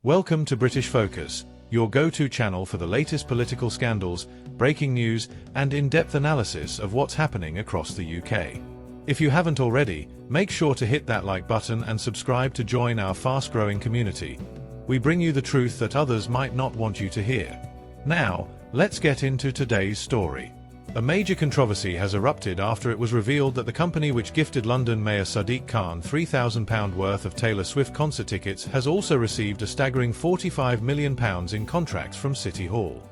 Welcome to British Focus, your go-to channel for the latest political scandals, breaking news, and in-depth analysis of what's happening across the UK. If you haven't already, make sure to hit that like button and subscribe to join our fast-growing community. We bring you the truth that others might not want you to hear. Now, let's get into today's story. A major controversy has erupted after it was revealed that the company which gifted London Mayor Sadiq Khan £3,000 worth of Taylor Swift concert tickets has also received a staggering £45 million in contracts from City Hall.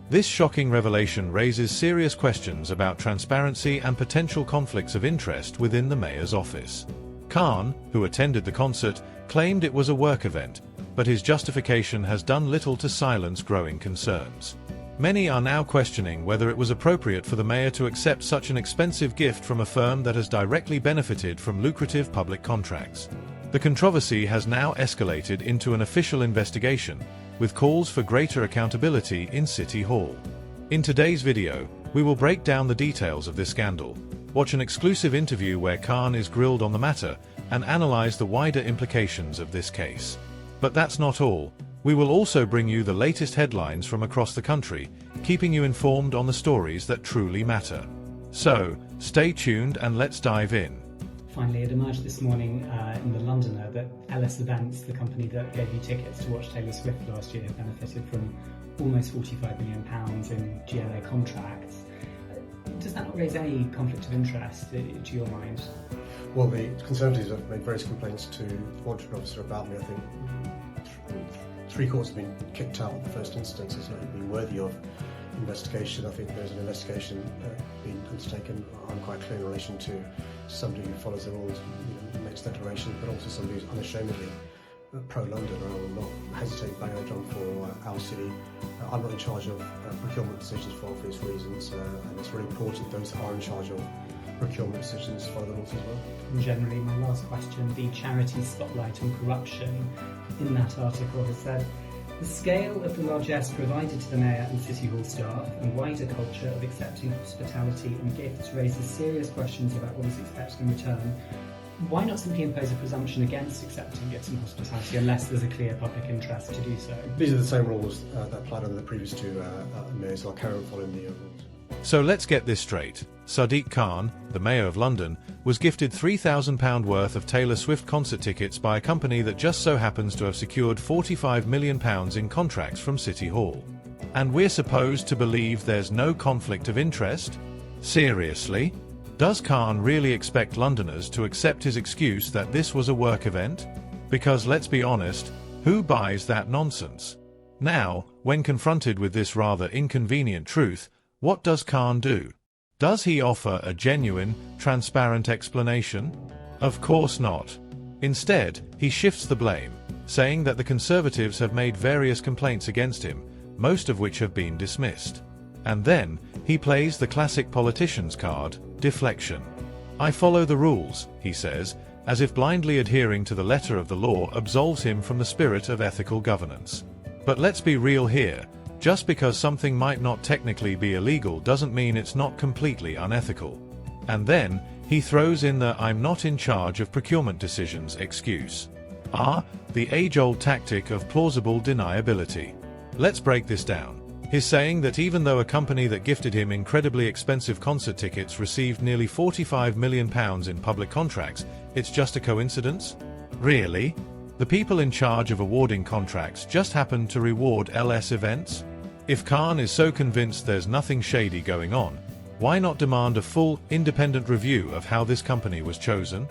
This shocking revelation raises serious questions about transparency and potential conflicts of interest within the mayor's office. Khan, who attended the concert, claimed it was a work event, but his justification has done little to silence growing concerns. Many are now questioning whether it was appropriate for the mayor to accept such an expensive gift from a firm that has directly benefited from lucrative public contracts. The controversy has now escalated into an official investigation, with calls for greater accountability in City Hall. In today's video, we will break down the details of this scandal, watch an exclusive interview where Khan is grilled on the matter, and analyze the wider implications of this case. But that's not all. We will also bring you the latest headlines from across the country, keeping you informed on the stories that truly matter. So, stay tuned and let's dive in. Finally, it emerged this morning in the Londoner that LS Events, the company that gave you tickets to watch Taylor Swift last year, benefited from almost £45 million in GLA contracts. Does that not raise any conflict of interest to your mind? Well, the Conservatives have made various complaints to the monitoring officer about me. I think three courts have been kicked out in the first instance. It's not been worthy of investigation. I think there's an investigation being undertaken. I'm quite clear in relation to somebody who follows the rules, makes declarations, but also somebody who's unashamedly pro-London. I will not hesitate bang on drum for our city. I'm not in charge of procurement decisions for obvious reasons, and it's really important those that are in charge of procurement decisions follow the rules as well. And generally, my last question, the charity spotlight on corruption in that article has said, the scale of the largesse provided to the mayor and City Hall staff and wider culture of accepting hospitality and gifts raises serious questions about what is expected in return. Why not simply impose a presumption against accepting gifts and hospitality unless there's a clear public interest to do so? These are the same rules that applied under the previous two mayors, so I'll carry on following the rules. So let's get this straight. Sadiq Khan, the mayor of London, was gifted £3,000 worth of Taylor Swift concert tickets by a company that just so happens to have secured £45 million in contracts from City Hall. And we're supposed to believe there's no conflict of interest? Seriously? Does Khan really expect Londoners to accept his excuse that this was a work event? Because let's be honest, who buys that nonsense? Now, when confronted with this rather inconvenient truth, what does Khan do? Does he offer a genuine, transparent explanation? Of course not. Instead, he shifts the blame, saying that the Conservatives have made various complaints against him, most of which have been dismissed. And then, he plays the classic politician's card, deflection. I follow the rules, he says, as if blindly adhering to the letter of the law absolves him from the spirit of ethical governance. But let's be real here. Just because something might not technically be illegal doesn't mean it's not completely unethical. And then, he throws in the "I'm not in charge of procurement decisions" excuse. The age-old tactic of plausible deniability. Let's break this down. He's saying that even though a company that gifted him incredibly expensive concert tickets received nearly £45 million in public contracts, it's just a coincidence? Really? The people in charge of awarding contracts just happened to reward LS Events? If Khan is so convinced there's nothing shady going on, why not demand a full, independent review of how this company was chosen?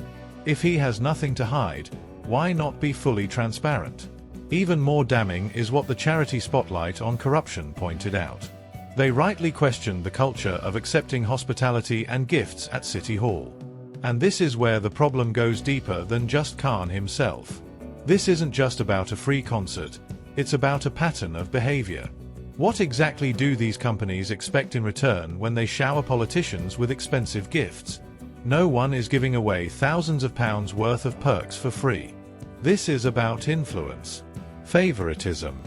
If he has nothing to hide, why not be fully transparent? Even more damning is what the charity spotlight on corruption pointed out. They rightly questioned the culture of accepting hospitality and gifts at City Hall. And this is where the problem goes deeper than just Khan himself. This isn't just about a free concert, it's about a pattern of behavior. What exactly do these companies expect in return when they shower politicians with expensive gifts? No one is giving away thousands of pounds worth of perks for free. This is about influence, favouritism,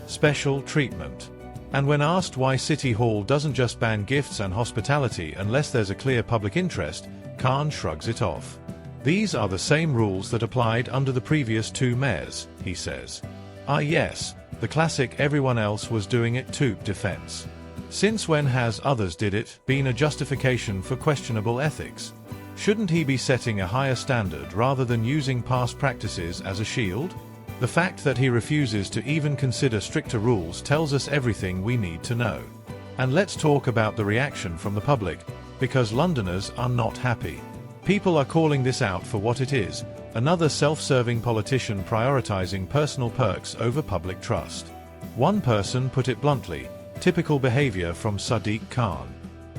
special treatment. And when asked why City Hall doesn't just ban gifts and hospitality unless there's a clear public interest, Khan shrugs it off. These are the same rules that applied under the previous two mayors, he says. Ah yes, the classic everyone else was doing it too defense. Since when has others did it been a justification for questionable ethics? Shouldn't he be setting a higher standard rather than using past practices as a shield? The fact that he refuses to even consider stricter rules tells us everything we need to know. And let's talk about the reaction from the public, because Londoners are not happy. People are calling this out for what it is, another self-serving politician prioritizing personal perks over public trust. One person put it bluntly, typical behavior from Sadiq Khan.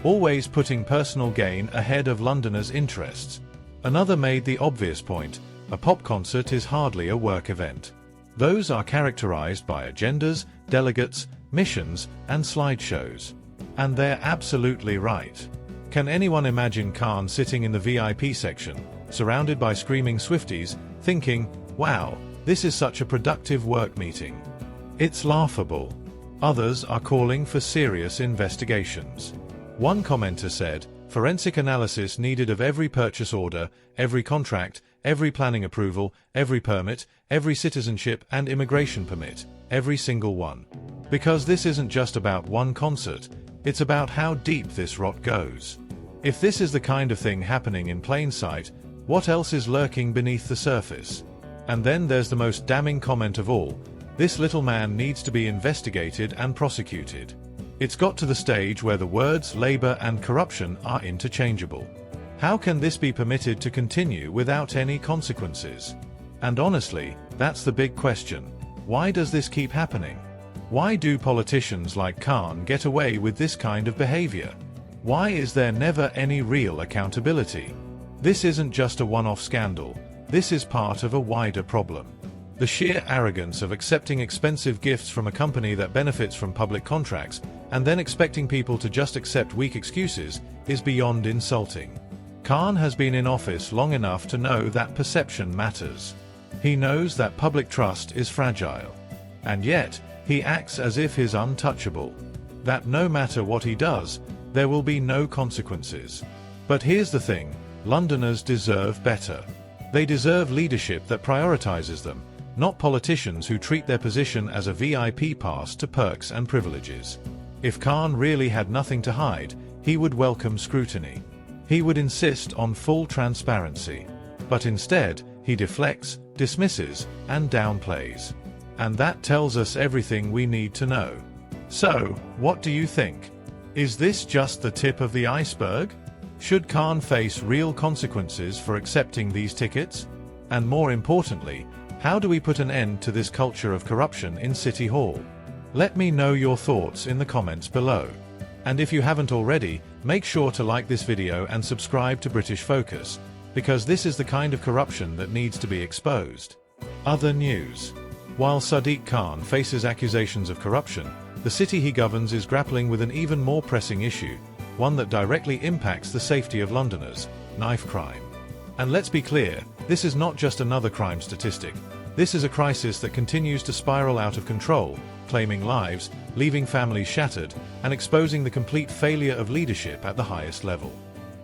Always putting personal gain ahead of Londoners' interests. Another made the obvious point, a pop concert is hardly a work event. Those are characterized by agendas, delegates, missions, and slideshows. And they're absolutely right. Can anyone imagine Khan sitting in the VIP section, surrounded by screaming Swifties, thinking, wow, this is such a productive work meeting? It's laughable. Others are calling for serious investigations. One commenter said, forensic analysis needed of every purchase order, every contract, every planning approval, every permit, every citizenship and immigration permit, every single one. Because this isn't just about one concert, it's about how deep this rot goes. If this is the kind of thing happening in plain sight, what else is lurking beneath the surface? And then there's the most damning comment of all, this little man needs to be investigated and prosecuted. It's got to the stage where the words labor and corruption are interchangeable. How can this be permitted to continue without any consequences? And honestly, that's the big question. Why does this keep happening? Why do politicians like Khan get away with this kind of behavior? Why is there never any real accountability? This isn't just a one-off scandal. This is part of a wider problem. The sheer arrogance of accepting expensive gifts from a company that benefits from public contracts and then expecting people to just accept weak excuses is beyond insulting. Khan has been in office long enough to know that perception matters. He knows that public trust is fragile. And yet, he acts as if he's untouchable. That no matter what he does, there will be no consequences. But here's the thing, Londoners deserve better. They deserve leadership that prioritizes them, not politicians who treat their position as a VIP pass to perks and privileges. If Khan really had nothing to hide, he would welcome scrutiny. He would insist on full transparency. But instead, he deflects, dismisses, and downplays. And that tells us everything we need to know. So, what do you think? Is this just the tip of the iceberg? Should Khan face real consequences for accepting these tickets? And more importantly, how do we put an end to this culture of corruption in City Hall? Let me know your thoughts in the comments below. And if you haven't already, make sure to like this video and subscribe to British Focus, because this is the kind of corruption that needs to be exposed. Other news. While Sadiq Khan faces accusations of corruption, the city he governs is grappling with an even more pressing issue, one that directly impacts the safety of Londoners: knife crime. And let's be clear, this is not just another crime statistic. This is a crisis that continues to spiral out of control, claiming lives, leaving families shattered, and exposing the complete failure of leadership at the highest level.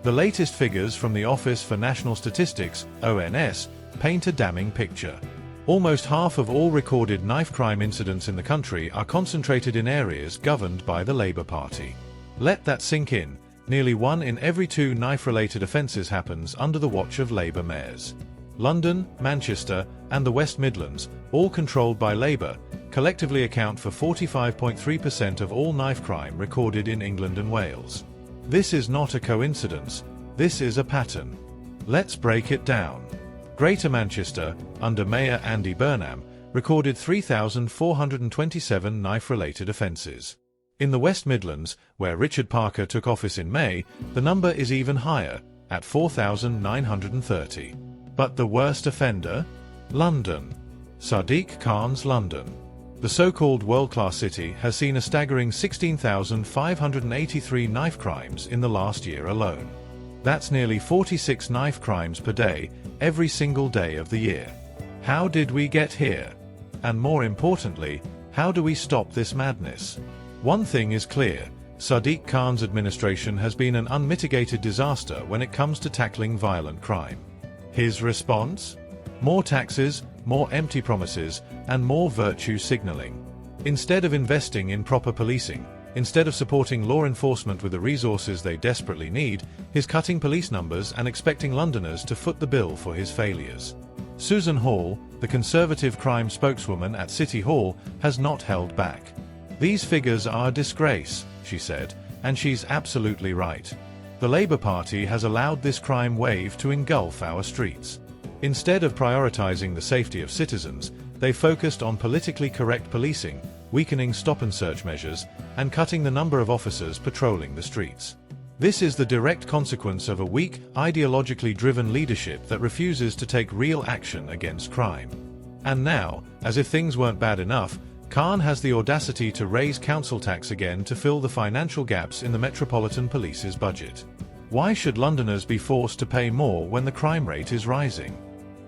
The latest figures from the Office for National Statistics, ONS, paint a damning picture. Almost half of all recorded knife crime incidents in the country are concentrated in areas governed by the Labour Party. Let that sink in. Nearly 1 in every 2 knife-related offences happens under the watch of Labour mayors. London, Manchester, and the West Midlands, all controlled by Labour, collectively account for 45.3% of all knife crime recorded in England and Wales. This is not a coincidence, this is a pattern. Let's break it down. Greater Manchester, under Mayor Andy Burnham, recorded 3,427 knife-related offences. In the West Midlands, where Richard Parker took office in May, the number is even higher, at 4,930. But the worst offender? London. Sadiq Khan's London. The so-called world-class city has seen a staggering 16,583 knife crimes in the last year alone. That's nearly 46 knife crimes per day, every single day of the year. How did we get here? And more importantly, how do we stop this madness? One thing is clear, Sadiq Khan's administration has been an unmitigated disaster when it comes to tackling violent crime. His response? More taxes, more empty promises, and more virtue signalling. Instead of investing in proper policing, instead of supporting law enforcement with the resources they desperately need, he's cutting police numbers and expecting Londoners to foot the bill for his failures. Susan Hall, the Conservative crime spokeswoman at City Hall, has not held back. "These figures are a disgrace," she said, and she's absolutely right. The Labour Party has allowed this crime wave to engulf our streets. Instead of prioritising the safety of citizens, they focused on politically correct policing, weakening stop-and-search measures, and cutting the number of officers patrolling the streets. This is the direct consequence of a weak, ideologically driven leadership that refuses to take real action against crime. And now, as if things weren't bad enough, Khan has the audacity to raise council tax again to fill the financial gaps in the Metropolitan Police's budget. Why should Londoners be forced to pay more when the crime rate is rising?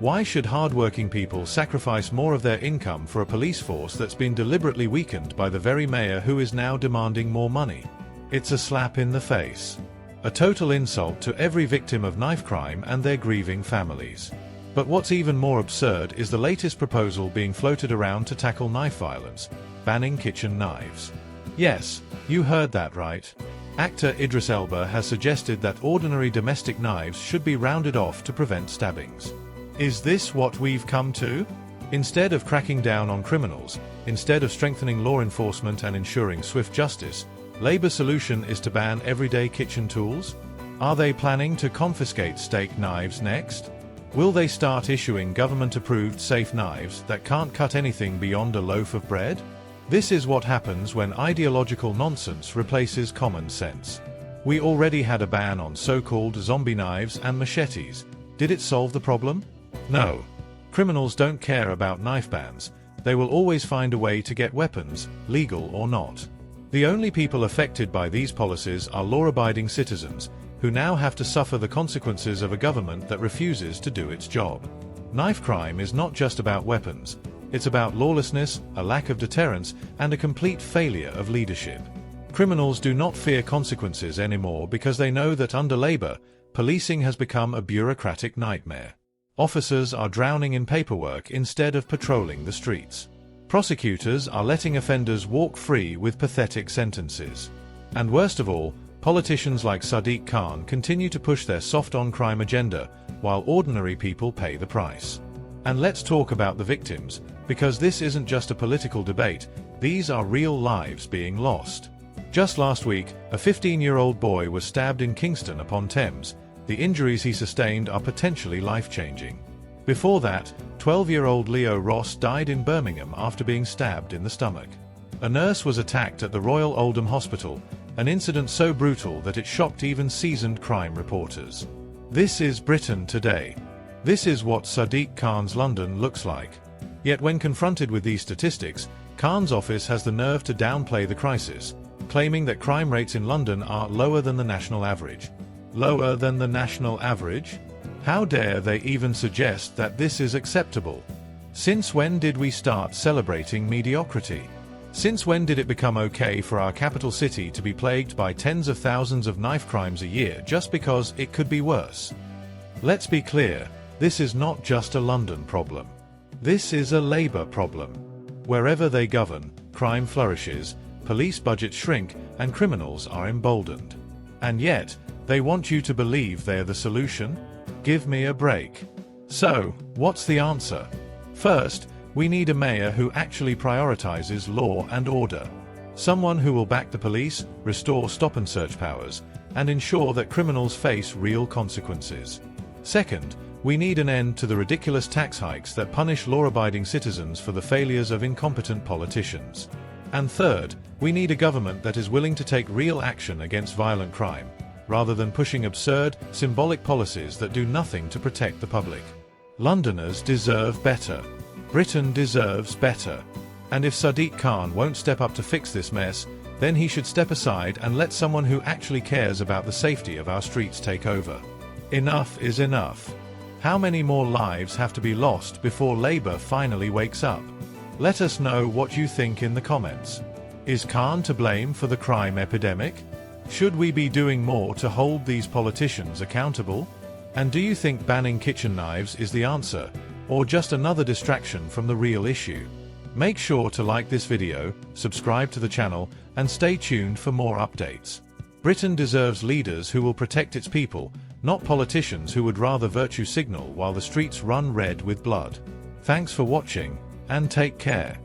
Why should hard-working people sacrifice more of their income for a police force that's been deliberately weakened by the very mayor who is now demanding more money? It's a slap in the face. A total insult to every victim of knife crime and their grieving families. But what's even more absurd is the latest proposal being floated around to tackle knife violence: banning kitchen knives. Yes, you heard that right. Actor Idris Elba has suggested that ordinary domestic knives should be rounded off to prevent stabbings. Is this what we've come to? Instead of cracking down on criminals, instead of strengthening law enforcement and ensuring swift justice, Labour's solution is to ban everyday kitchen tools? Are they planning to confiscate steak knives next? Will they start issuing government-approved safe knives that can't cut anything beyond a loaf of bread? This is what happens when ideological nonsense replaces common sense. We already had a ban on so-called zombie knives and machetes. Did it solve the problem? No. Criminals don't care about knife bans. They will always find a way to get weapons, legal or not. The only people affected by these policies are law-abiding citizens, who now have to suffer the consequences of a government that refuses to do its job. Knife crime is not just about weapons. It's about lawlessness, a lack of deterrence, and a complete failure of leadership. Criminals do not fear consequences anymore because they know that under Labour, policing has become a bureaucratic nightmare. Officers are drowning in paperwork instead of patrolling the streets. Prosecutors are letting offenders walk free with pathetic sentences. And worst of all, politicians like Sadiq Khan continue to push their soft-on-crime agenda, while ordinary people pay the price. And let's talk about the victims, because this isn't just a political debate, these are real lives being lost. Just last week, a 15-year-old boy was stabbed in Kingston upon Thames. The injuries he sustained are potentially life-changing. Before that, 12-year-old Leo Ross died in Birmingham after being stabbed in the stomach. A nurse was attacked at the Royal Oldham Hospital, an incident so brutal that it shocked even seasoned crime reporters. This is Britain today. This is what Sadiq Khan's London looks like. Yet when confronted with these statistics, Khan's office has the nerve to downplay the crisis, claiming that crime rates in London are lower than the national average. Lower than the national average? How dare they even suggest that this is acceptable? Since when did we start celebrating mediocrity? Since when did it become okay for our capital city to be plagued by tens of thousands of knife crimes a year just because it could be worse? Let's be clear, this is not just a London problem. This is a Labour problem. Wherever they govern, crime flourishes, police budgets shrink, and criminals are emboldened. And yet, they want you to believe they're the solution? Give me a break. So, what's the answer? First, we need a mayor who actually prioritizes law and order. Someone who will back the police, restore stop-and-search powers, and ensure that criminals face real consequences. Second, we need an end to the ridiculous tax hikes that punish law-abiding citizens for the failures of incompetent politicians. And third, we need a government that is willing to take real action against violent crime, rather than pushing absurd, symbolic policies that do nothing to protect the public. Londoners deserve better. Britain deserves better. And if Sadiq Khan won't step up to fix this mess, then he should step aside and let someone who actually cares about the safety of our streets take over. Enough is enough. How many more lives have to be lost before Labour finally wakes up? Let us know what you think in the comments. Is Khan to blame for the crime epidemic? Should we be doing more to hold these politicians accountable? And do you think banning kitchen knives is the answer, or just another distraction from the real issue? Make sure to like this video, subscribe to the channel, and stay tuned for more updates. Britain deserves leaders who will protect its people, not politicians who would rather virtue signal while the streets run red with blood. Thanks for watching, and take care.